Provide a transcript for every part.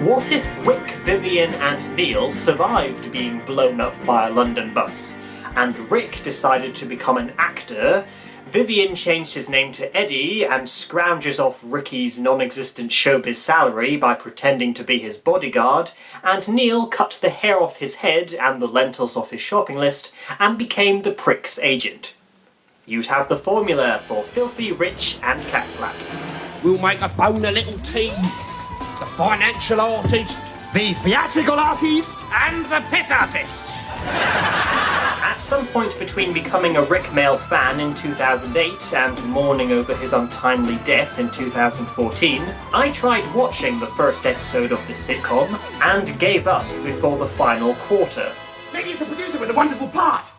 What if Rik, Vivian and Neil survived being blown up by a London bus, and Rik decided to become an actor, Vivian changed his name to Eddie and scrounges off Ricky's non-existent showbiz salary by pretending to be his bodyguard, and Neil cut the hair off his head and the lentils off his shopping list and became the prick's agent? You'd have the formula for Filthy Rich and Catflap. We'll make a bone a little tea. The financial artist, the theatrical artist, and the piss artist. At some point between becoming a Rik Mayall fan in 2008 and mourning over his untimely death in 2014, I tried watching the first episode of the sitcom and gave up before the final quarter. Maybe he's a producer with a wonderful part.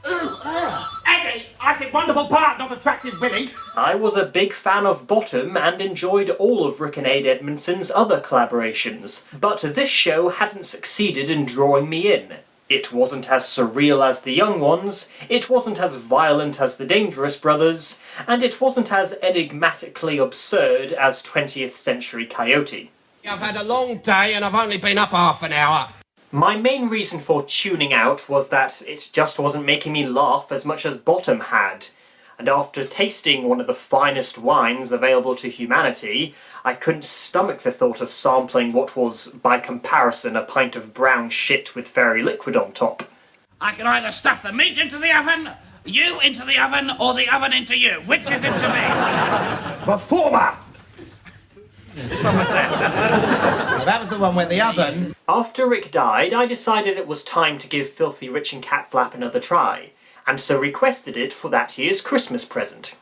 Eddie, I said wonderful part, not attractive Willie. I was a big fan of Bottom and enjoyed all of Rik and Ade Edmondson's other collaborations, but this show hadn't succeeded in drawing me in. It wasn't as surreal as The Young Ones, it wasn't as violent as The Dangerous Brothers, and it wasn't as enigmatically absurd as 20th Century Coyote. I've had a long day and I've only been up half an hour. My main reason for tuning out was that it just wasn't making me laugh as much as Bottom had. And after tasting one of the finest wines available to humanity, I couldn't stomach the thought of sampling what was, by comparison, a pint of brown shit with fairy liquid on top. I can either stuff the meat into the oven, you into the oven, or the oven into you. Which is it to me? The former! Some was that. Well, that was the one with the oven. After Rik died, I decided it was time to give Filthy Rich and Catflap another try, and so requested it for that year's Christmas present.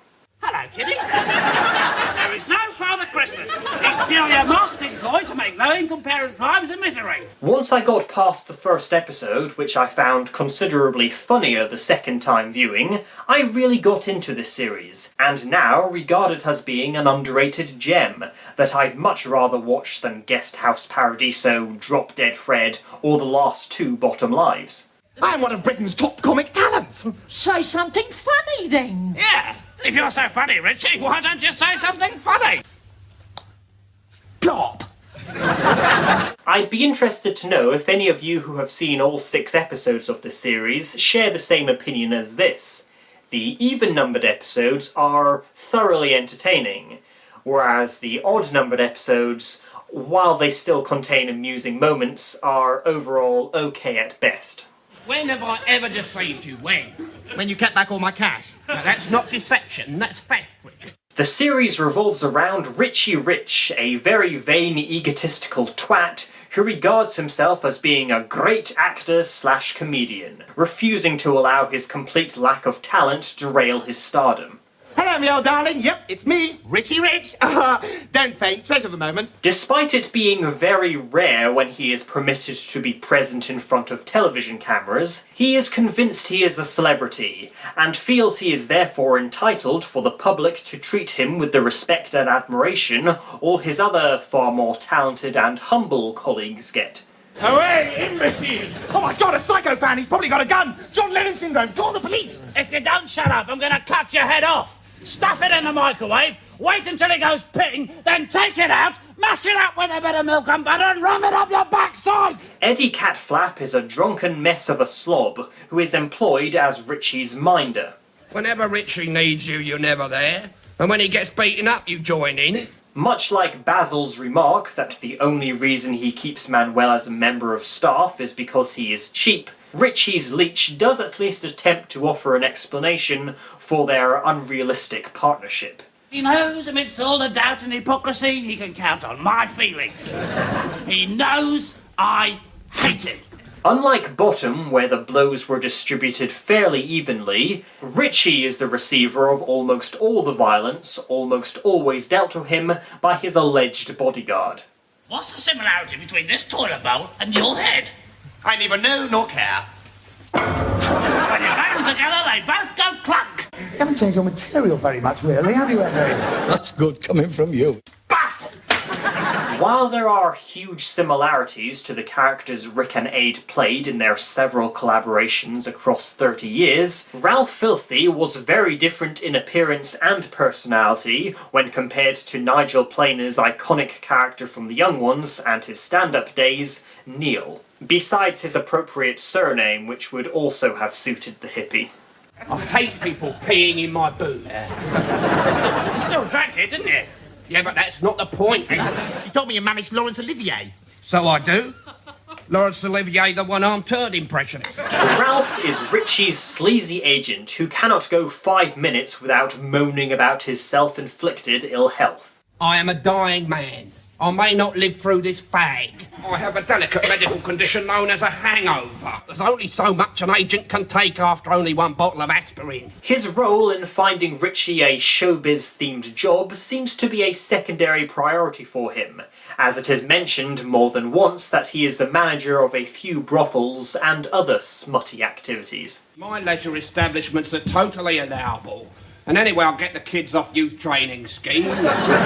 Hello, kiddies. There is no Father Christmas. It's purely a marketing ploy to make low-income parents' lives a misery. Once I got past the first episode, which I found considerably funnier the second time viewing, I really got into this series, and now regard it as being an underrated gem that I'd much rather watch than Guest House Paradiso, Drop Dead Fred, or the last two Bottom Lives. I'm one of Britain's top comic talents. Say something funny then. Yeah. If you're so funny, Richie, why don't you say something funny? Plop. I'd be interested to know if any of you who have seen all 6 episodes of the series share the same opinion as this. The even-numbered episodes are thoroughly entertaining, whereas the odd-numbered episodes, while they still contain amusing moments, are overall okay at best. When have I ever deceived you? When? When you kept back all my cash. Now, that's not deception, that's theft, Richard. The series revolves around Richie Rich, a very vain, egotistical twat who regards himself as being a great actor/comedian, refusing to allow his complete lack of talent derail his stardom. Hello, me old darling. Yep, it's me, Richie Rich. Don't faint, treasure the moment. Despite it being very rare when he is permitted to be present in front of television cameras, he is convinced he is a celebrity, and feels he is therefore entitled for the public to treat him with the respect and admiration all his other far more talented and humble colleagues get. Away, imbecile! Oh my God, a psycho fan. He's probably got a gun. John Lennon syndrome. Call the police. If you don't shut up, I'm going to cut your head off. Stuff it in the microwave, wait until it goes ping, then take it out, mash it up with a bit of milk and butter and ram it up your backside! Eddie Catflap is a drunken mess of a slob who is employed as Richie's minder. Whenever Richie needs you, you're never there. And when he gets beaten up, you join in. Much like Basil's remark that the only reason he keeps Manuel as a member of staff is because he is cheap, Richie's leech does at least attempt to offer an explanation for their unrealistic partnership. He knows amidst all the doubt and hypocrisy, he can count on my feelings. He knows I hate him. Unlike Bottom, where the blows were distributed fairly evenly, Richie is the receiver of almost all the violence, almost always dealt to him by his alleged bodyguard. What's the similarity between this toilet bowl and your head? I neither know nor care. When you bang them together, they both go clunk. You haven't changed your material very much, really, have you, Eddie? That's good coming from you. Bastard! While there are huge similarities to the characters Rik and Ade played in their several collaborations across 30 years, Ralph Filthy was very different in appearance and personality when compared to Nigel Planer's iconic character from The Young Ones and his stand-up days, Neil. Besides his appropriate surname, which would also have suited the hippie. I hate people peeing in my boots. You still drank it, didn't you? Yeah, but that's not the point. You told me you managed Laurence Olivier. So I do. Laurence Olivier, the one-armed turd impressionist. Ralph is Richie's sleazy agent who cannot go 5 minutes without moaning about his self-inflicted ill health. I am a dying man. I may not live through this fag. I have a delicate medical condition known as a hangover. There's only so much an agent can take after only one bottle of aspirin. His role in finding Richie a showbiz-themed job seems to be a secondary priority for him, as it is mentioned more than once that he is the manager of a few brothels and other smutty activities. My leisure establishments are totally allowable. And anyway, I'll get the kids off youth training schemes.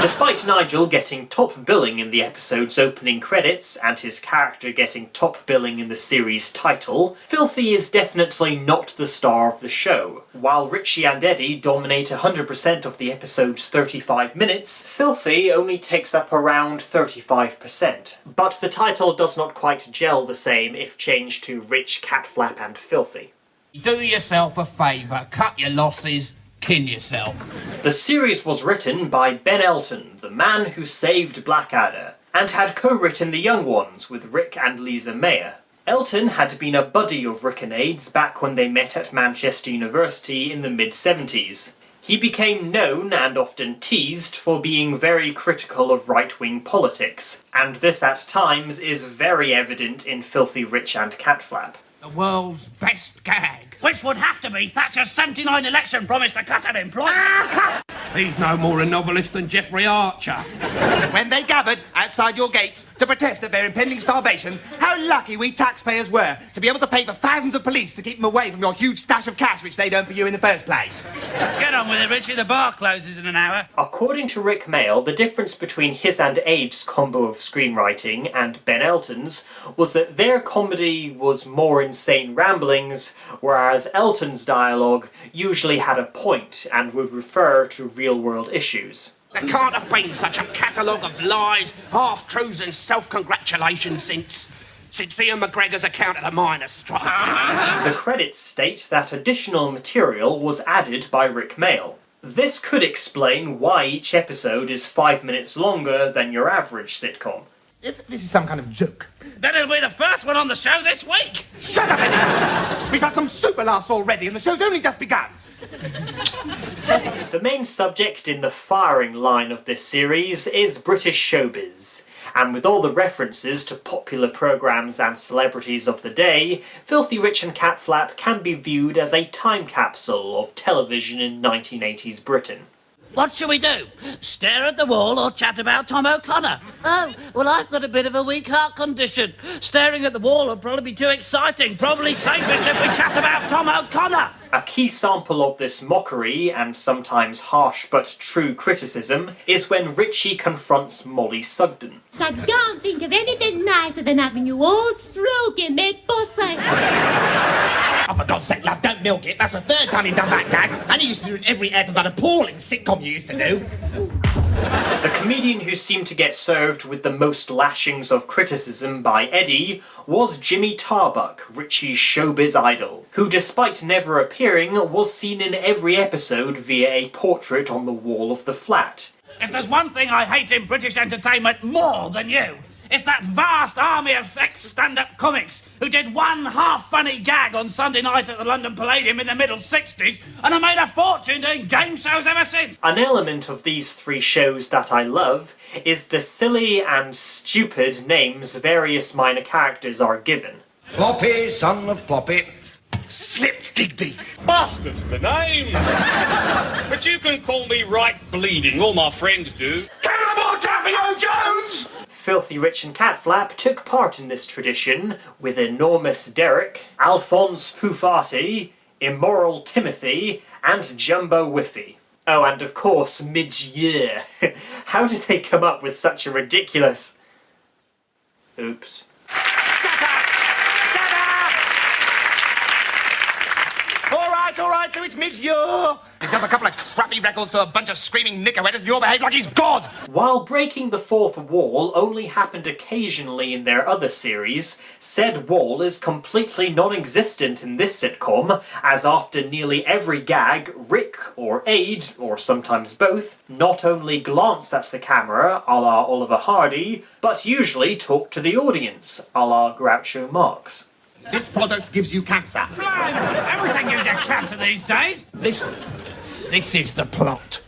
Despite Nigel getting top billing in the episode's opening credits and his character getting top billing in the series title, Filthy is definitely not the star of the show. While Richie and Eddie dominate 100% of the episode's 35 minutes, Filthy only takes up around 35%. But the title does not quite gel the same if changed to Rich, Catflap and Filthy. Do yourself a favour, cut your losses, kin yourself. The series was written by Ben Elton, the man who saved Blackadder, and had co-written The Young Ones with Rik and Lisa Mayer. Elton had been a buddy of Rik and Ade's back when they met at Manchester University in the mid-70s. He became known and often teased for being very critical of right-wing politics, and this at times is very evident in Filthy Rich and Catflap. The world's best gag. Which would have to be Thatcher's 79 election promise to cut unemployment. He's no more a novelist than Geoffrey Archer. When they gathered outside your gates to protest at their impending starvation, how lucky we taxpayers were to be able to pay for thousands of police to keep them away from your huge stash of cash which they'd earned for you in the first place. Get on with it, Richie. The bar closes in an hour. According to Rik Mayall, the difference between his and Ade's combo of screenwriting and Ben Elton's was that their comedy was more insane ramblings, whereas Elton's dialogue usually had a point and would refer to real-world issues. There can't have been such a catalogue of lies, half-truths and self-congratulations since Ian McGregor's account of the miners' strike. The credits state that additional material was added by Rik Mayall. This could explain why each episode is 5 minutes longer than your average sitcom. If this is some kind of joke. Then it'll be the first one on the show this week. Shut up, Eddie! We've had some super laughs already and the show's only just begun. The main subject in the firing line of this series is British showbiz, and with all the references to popular programmes and celebrities of the day, Filthy Rich and Catflap can be viewed as a time capsule of television in 1980s Britain. What shall we do? Stare at the wall or chat about Tom O'Connor? Oh, well, I've got a bit of a weak heart condition. Staring at the wall will probably be too exciting. Probably safest if we chat about Tom O'Connor. A key sample of this mockery, and sometimes harsh but true criticism, is when Richie confronts Molly Sugden. I can't think of anything nicer than having you all stroking me pussy. Oh, for God's sake, love, don't milk it. That's the third time you've done that gag. And you used to do it in every ep of that appalling sitcom you used to do. The comedian who seemed to get served with the most lashings of criticism by Eddie was Jimmy Tarbuck, Richie's showbiz idol, who despite never appearing was seen in every episode via a portrait on the wall of the flat. If there's one thing I hate in British entertainment more than you, it's that vast army of ex-stand-up comics who did one half-funny gag on Sunday night at the London Palladium in the middle 60s and have made a fortune doing game shows ever since. An element of these three shows that I love is the silly and stupid names various minor characters are given. Floppy, son of Floppy. Slip Digby. Bastard's the name. But you can call me right bleeding, all my friends do. Cannibal Taffy O'Jones! Filthy Rich and Catflap took part in this tradition with Enormous Derek, Alphonse Pufati, Immoral Timothy, and Jumbo Whiffy. Oh, and of course, Midge-Year. How did they come up with such a ridiculous... Oops. Shut up! All right, so it's Mick's year. He sells a couple of crappy records to a bunch of screaming knickerwetters and you'll behave like he's God. While breaking the fourth wall only happened occasionally in their other series, said wall is completely non-existent in this sitcom, as after nearly every gag, Rik, or Ade, or sometimes both, not only glance at the camera, a la Oliver Hardy, but usually talk to the audience, a la Groucho Marx. This product gives you cancer. Blimey, everything gives you cancer these days. This is the plot.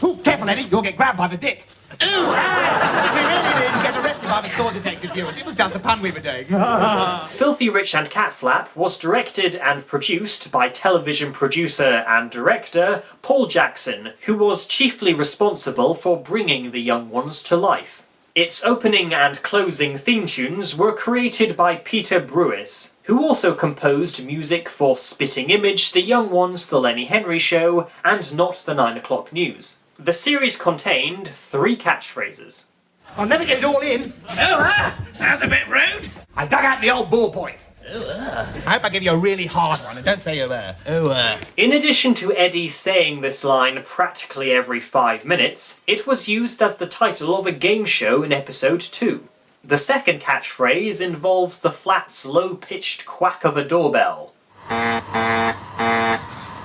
Ooh, careful, Eddie, you'll get grabbed by the dick. Ooh, we really didn't get arrested by the store detective viewers. It was just a pun we were doing. Filthy Rich and Catflap was directed and produced by television producer and director Paul Jackson, who was chiefly responsible for bringing the young ones to life. Its opening and closing theme tunes were created by Peter Brewis, who also composed music for Spitting Image, The Young Ones, The Lenny Henry Show, and Not the 9 O'Clock News. The series contained 3 catchphrases. I'll never get it all in. Sounds a bit rude. I dug out the old ballpoint. I hope I give you a really hard one and don't say In addition to Eddie saying this line practically every 5 minutes, it was used as the title of a game show in episode 2. The second catchphrase involves the flat, low-pitched quack of a doorbell,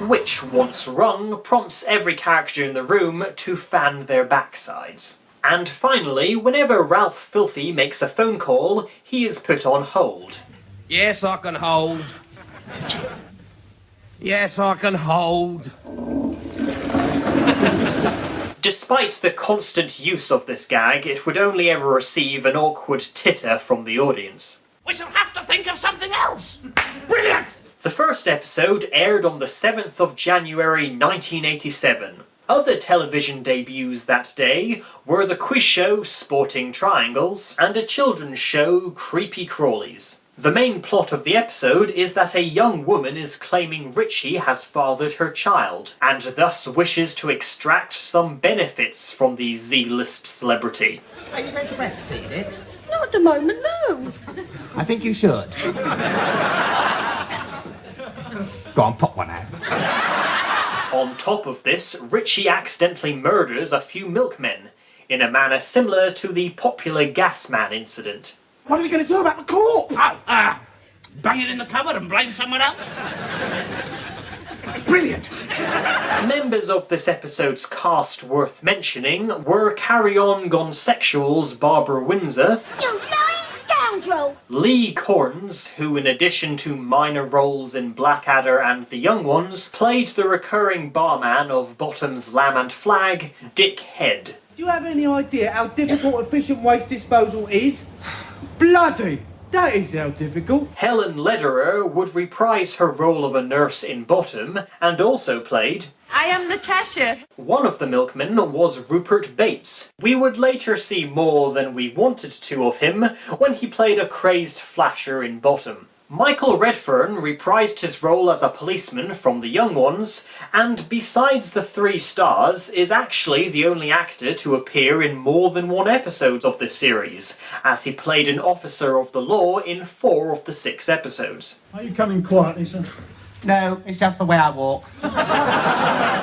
which, once rung, prompts every character in the room to fan their backsides. And finally, whenever Ralph Filthy makes a phone call, he is put on hold. Yes, I can hold. Yes, I can hold. Despite the constant use of this gag, it would only ever receive an awkward titter from the audience. We shall have to think of something else. Brilliant! The first episode aired on the 7th of January 1987. Other television debuts that day were the quiz show Sporting Triangles and a children's show Creepy Crawlies. The main plot of the episode is that a young woman is claiming Richie has fathered her child, and thus wishes to extract some benefits from the Z-list celebrity. Are you going to breastfeed it? Not at the moment, no. I think you should. Go on, pop one out. On top of this, Richie accidentally murders a few milkmen, in a manner similar to the popular gas man incident. What are we going to do about the corpse? Bang it in the cupboard and blame someone else. That's brilliant. Members of this episode's cast worth mentioning were Carry On Gone Sexual's Barbara Windsor, You lying scoundrel! Lee Corns, who in addition to minor roles in Blackadder and The Young Ones, played the recurring barman of Bottom's Lamb and Flag, Dick Head. Do you have any idea how difficult efficient waste disposal is? Bloody! That is how difficult. Helen Lederer would reprise her role of a nurse in Bottom, and also played... I am Natasha. One of the milkmen was Rupert Bates. We would later see more than we wanted to of him when he played a crazed flasher in Bottom. Michael Redfern reprised his role as a policeman from The Young Ones, and besides the 3 stars, is actually the only actor to appear in more than 1 episode of this series, as he played an officer of the law in 4 of the 6 episodes. Are you coming quietly, sir? No, it's just the way I walk.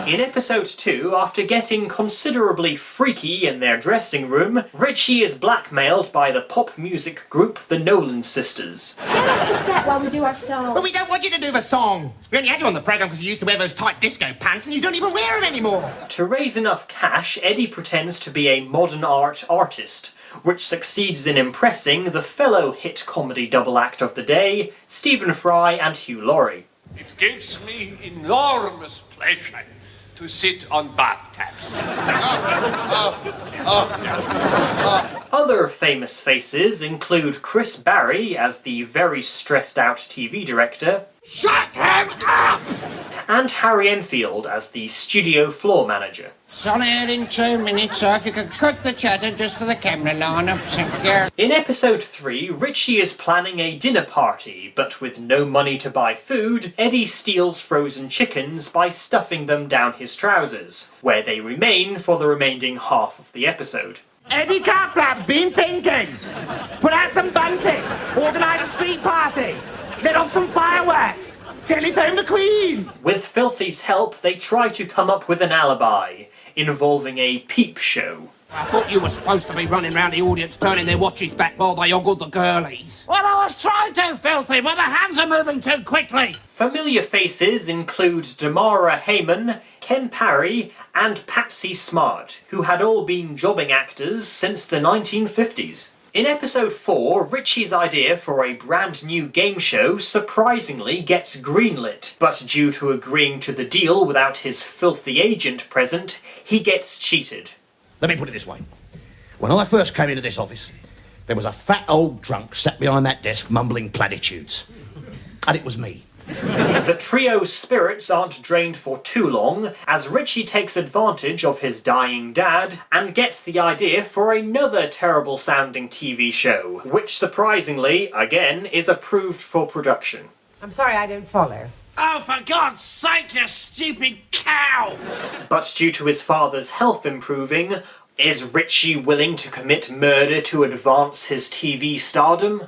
In episode 2, after getting considerably freaky in their dressing room, Richie is blackmailed by the pop music group The Nolan Sisters. Get off the set while we do our song. But we don't want you to do the song. We only had you on the programme because you used to wear those tight disco pants and you don't even wear them anymore. To raise enough cash, Eddie pretends to be a modern art artist, which succeeds in impressing the fellow hit comedy double act of the day, Stephen Fry and Hugh Laurie. It gives me enormous pleasure to sit on bathtubs. Other famous faces include Chris Barry as the very stressed out TV director, Shut him up! and Harry Enfield as the studio floor manager. Sorry, in 2 minutes, so if you could cut the chatter just for the camera line-up, thank you. In episode 3, Richie is planning a dinner party, but with no money to buy food, Eddie steals frozen chickens by stuffing them down his trousers, where they remain for the remaining half of the episode. Eddie Catflap's been thinking. Put out some bunting, organise a street party, let off some fireworks, telephone the Queen. With Filthy's help, they try to come up with an alibi involving a peep show. I thought you were supposed to be running round the audience turning their watches back while they ogled the girlies. Well, I was trying to, Filthy, but the hands are moving too quickly. Familiar faces include Damara Heyman, Ken Parry, and Patsy Smart, who had all been jobbing actors since the 1950s. In episode 4, Richie's idea for a brand new game show surprisingly gets greenlit, but due to agreeing to the deal without his filthy agent present, he gets cheated. Let me put it this way. When I first came into this office, there was a fat old drunk sat behind that desk mumbling platitudes. And it was me. The trio's spirits aren't drained for too long, as Richie takes advantage of his dying dad and gets the idea for another terrible-sounding TV show, which surprisingly, again, is approved for production. I'm sorry, I don't follow. Oh, for God's sake, you stupid cow! But due to his father's health improving, is Richie willing to commit murder to advance his TV stardom?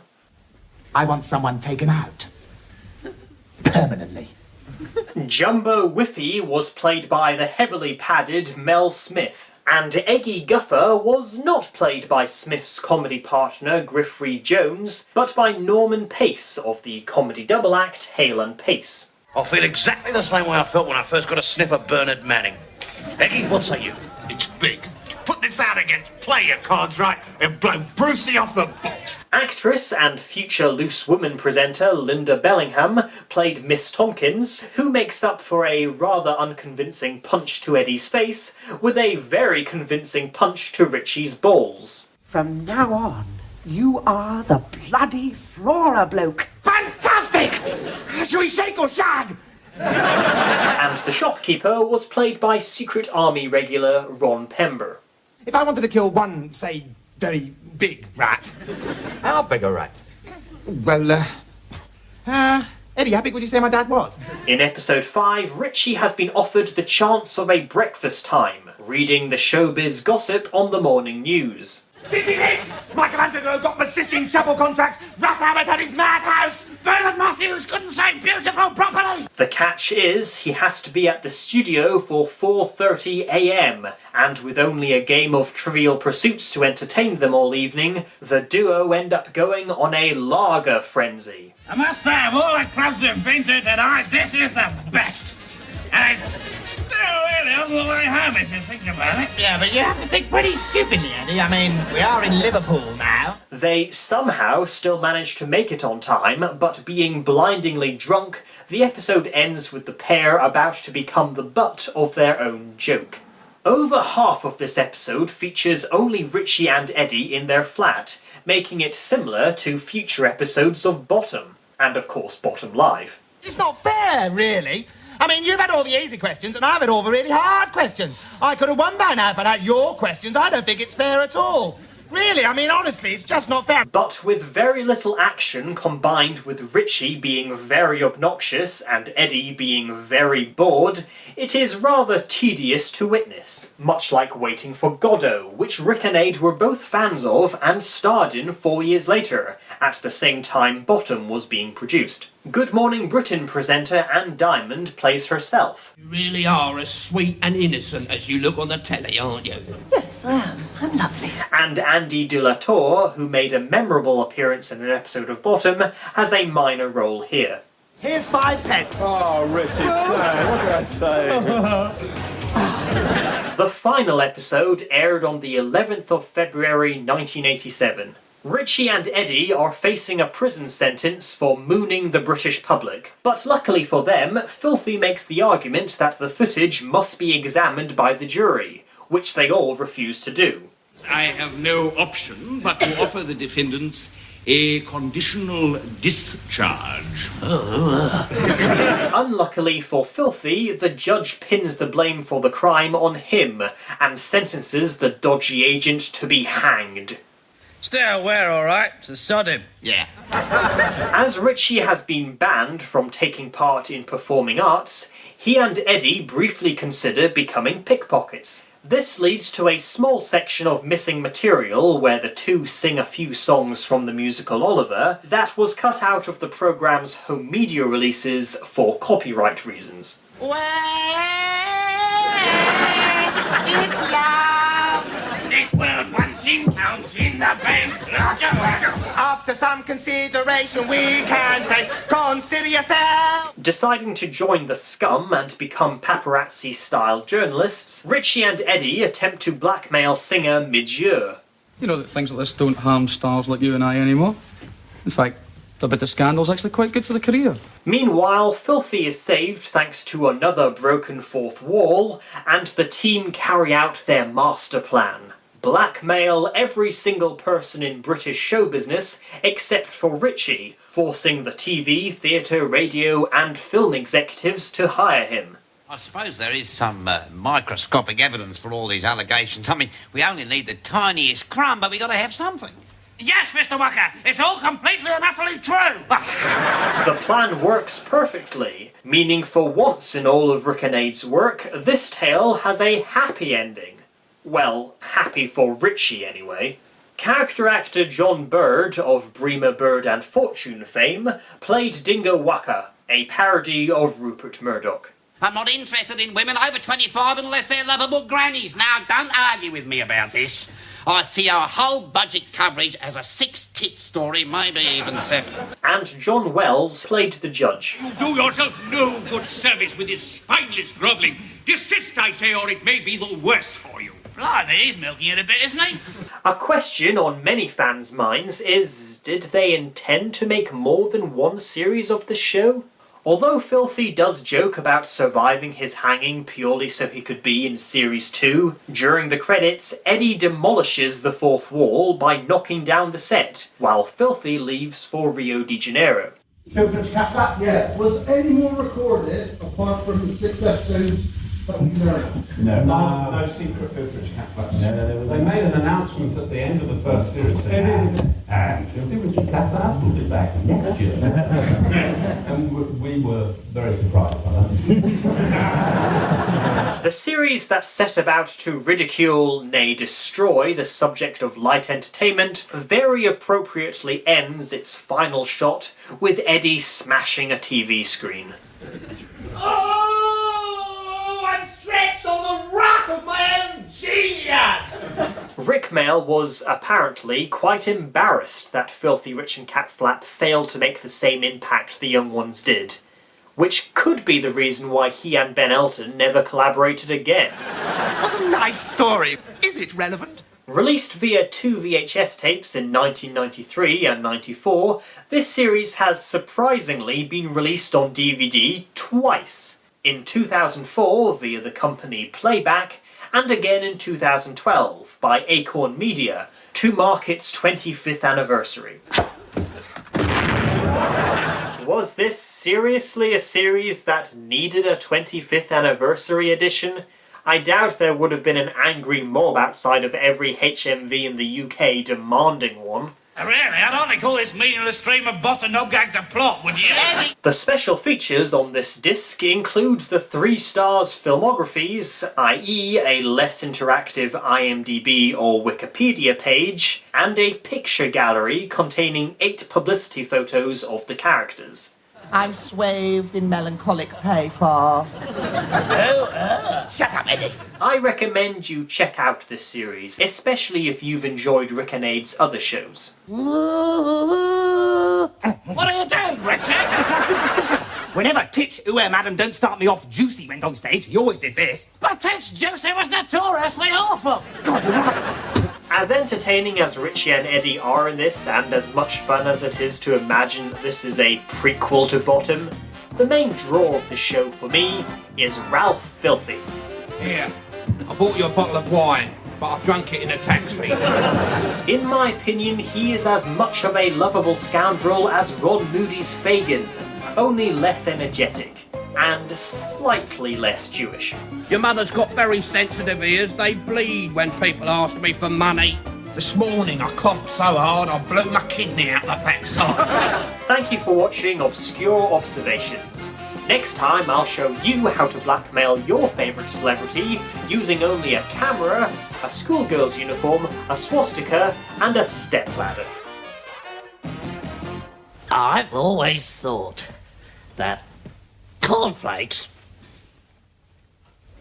I want someone taken out. Permanently. Jumbo Whiffy was played by the heavily padded Mel Smith, and Eggy Guffer was not played by Smith's comedy partner Griffrey Jones, but by Norman Pace of the comedy double act Hale and Pace. I feel exactly the same way I felt when I first got a sniff of Bernard Manning. Eggy, what say you? It's big. Put this out against play your cards right and blow Brucey off the box. Actress and future Loose Woman presenter Linda Bellingham played Miss Tompkins, who makes up for a rather unconvincing punch to Eddie's face with a very convincing punch to Richie's balls. From now on, you are the bloody Flora bloke. Fantastic! Shall we shake or shag? And the shopkeeper was played by Secret Army regular Ron Pember. If I wanted to kill one, say, very big rat. How big a rat? Well, Eddie, how big would you say my dad was? In episode 5, Richie has been offered the chance of a breakfast time, reading the showbiz gossip on the morning news. Michelangelo got persisting trouble contracts. Russ Abbott had his madhouse. Bernard Matthews couldn't say beautiful properly. The catch is, he has to be at the studio for 4:30 AM, and with only a game of Trivial Pursuits to entertain them all evening, the duo end up going on a lager frenzy. I must say, of all the clubs we've been to tonight, this is the best. And it's still really on the way home, if you think about it. Yeah, but you have to think pretty stupidly, Andy. I mean, we are in Liverpool now. They somehow still manage to make it on time, but being blindingly drunk, the episode ends with the pair about to become the butt of their own joke. Over half of this episode features only Richie and Eddie in their flat, making it similar to future episodes of Bottom, and of course Bottom Live. It's not fair, really. I mean, you've had all the easy questions, and I've had all the really hard questions. I could have won by now if I'd had your questions. I don't think it's fair at all. Really, I mean, honestly, it's just not fair. But with very little action combined with Richie being very obnoxious and Eddie being very bored, it is rather tedious to witness. Much like Waiting for Godot, which Rik and Ade were both fans of and starred in 4 years later, at the same time Bottom was being produced. Good Morning Britain presenter Anne Diamond plays herself. You really are as sweet and innocent as you look on the telly, aren't you? Yes, I am. I'm lovely. And Andy de la Tour, who made a memorable appearance in an episode of Bottom, has a minor role here. Here's 5 pence. Oh, Richie, what did I say? The final episode aired on the 11th of February 1987. Richie and Eddie are facing a prison sentence for mooning the British public. But luckily for them, Filthy makes the argument that the footage must be examined by the jury, which they all refuse to do. I have no option but to offer the defendants a conditional discharge. Unluckily for Filthy, the judge pins the blame for the crime on him and sentences the dodgy agent to be hanged. Still, we're all right, so sod him. Yeah. As Richie has been banned from taking part in performing arts, he and Eddie briefly consider becoming pickpockets. This leads to a small section of missing material where the two sing a few songs from the musical Oliver that was cut out of the programme's home media releases for copyright reasons. It's love. This world once counts in the bank. After some consideration, we can say, consider yourself. Deciding to join the scum and become paparazzi-style journalists, Richie and Eddie attempt to blackmail singer mid-year. You know that things like this don't harm stars like you and I anymore. In fact, a bit of scandal's actually quite good for the career. Meanwhile, Filthy is saved thanks to another broken fourth wall, and the team carry out their master plan. Blackmail every single person in British show business except for Richie, forcing the TV, theatre, radio and film executives to hire him. I suppose there is some microscopic evidence for all these allegations. I mean, we only need the tiniest crumb, but we got to have something. Yes, Mr. Walker, it's all completely and utterly true. The plan works perfectly, meaning for once in all of Rik Ade's work, this tale has a happy ending. Well, happy for Richie anyway. Character actor John Bird of Bremer Bird and Fortune fame played Dingo Waka, a parody of Rupert Murdoch. I'm not interested in women over 25 unless they're lovable grannies. Now, don't argue with me about this. I see our whole budget coverage as a 6-tit story, maybe even 7. And John Wells played the judge. You do yourself no good service with this spineless grovelling. Desist, I say, or it may be the worse for you. Blimey, he's milking it a bit, isn't he? A question on many fans' minds is, did they intend to make more than one series of the show? Although Filthy does joke about surviving his hanging purely so he could be in Series 2, during the credits, Eddie demolishes the fourth wall by knocking down the set, while Filthy leaves for Rio de Janeiro. Catflap? Yeah. Was any more recorded apart from the 6 episodes that we learned? No secret Filthy Catflap. They made an announcement at the end of the first series saying, and Filthy Richard Catflap will be back next year. And we were very surprised by that. The series that set about to ridicule, nay destroy, the subject of light entertainment very appropriately ends its final shot with Eddie smashing a TV screen. Oh, I'm stretched on the rock of my own genius! Rik Mayall was apparently quite embarrassed that Filthy Rich and Catflap failed to make the same impact the young ones did, which could be the reason why he and Ben Elton never collaborated again. What a nice story. Is it relevant? Released via 2 VHS tapes in 1993 and 94, this series has surprisingly been released on DVD twice. In 2004 via the company Playback, and again in 2012 by Acorn Media to mark its 25th anniversary. Was this seriously a series that needed a 25th anniversary edition? I doubt there would have been an angry mob outside of every HMV in the UK demanding one. Really? I'd hardly call this meaningless stream of bot and knob gags a plot, would you? The special features on this disc include the 3 stars filmographies, i.e. a less interactive IMDb or Wikipedia page, and a picture gallery containing 8 publicity photos of the characters. I'm swathed in melancholic pathos. Shut up, Eddie. I recommend you check out this series, especially if you've enjoyed Rik Ade's other shows. What are you doing, Richard? Whenever Titch, Madam, Don't Start Me Off Juicy went on stage, he always did this. But Titch Juicy was notoriously awful. God, you're right. As entertaining as Richie and Eddie are in this, and as much fun as it is to imagine that this is a prequel to Bottom, the main draw of the show for me is Ralph Filthy. Here, I bought you a bottle of wine, but I've drunk it in a taxi. In my opinion, he is as much of a lovable scoundrel as Ron Moody's Fagin, only less energetic, and slightly less Jewish. Your mother's got very sensitive ears. They bleed when people ask me for money. This morning I coughed so hard I blew my kidney out the backside. Thank you for watching Obscure Observations. Next time, I'll show you how to blackmail your favourite celebrity using only a camera, a schoolgirl's uniform, a swastika, and a stepladder. I've always thought that cornflakes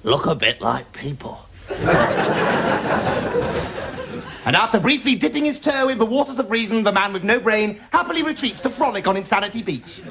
look a bit like people. And after briefly dipping his toe in the waters of reason, the man with no brain happily retreats to frolic on Insanity Beach.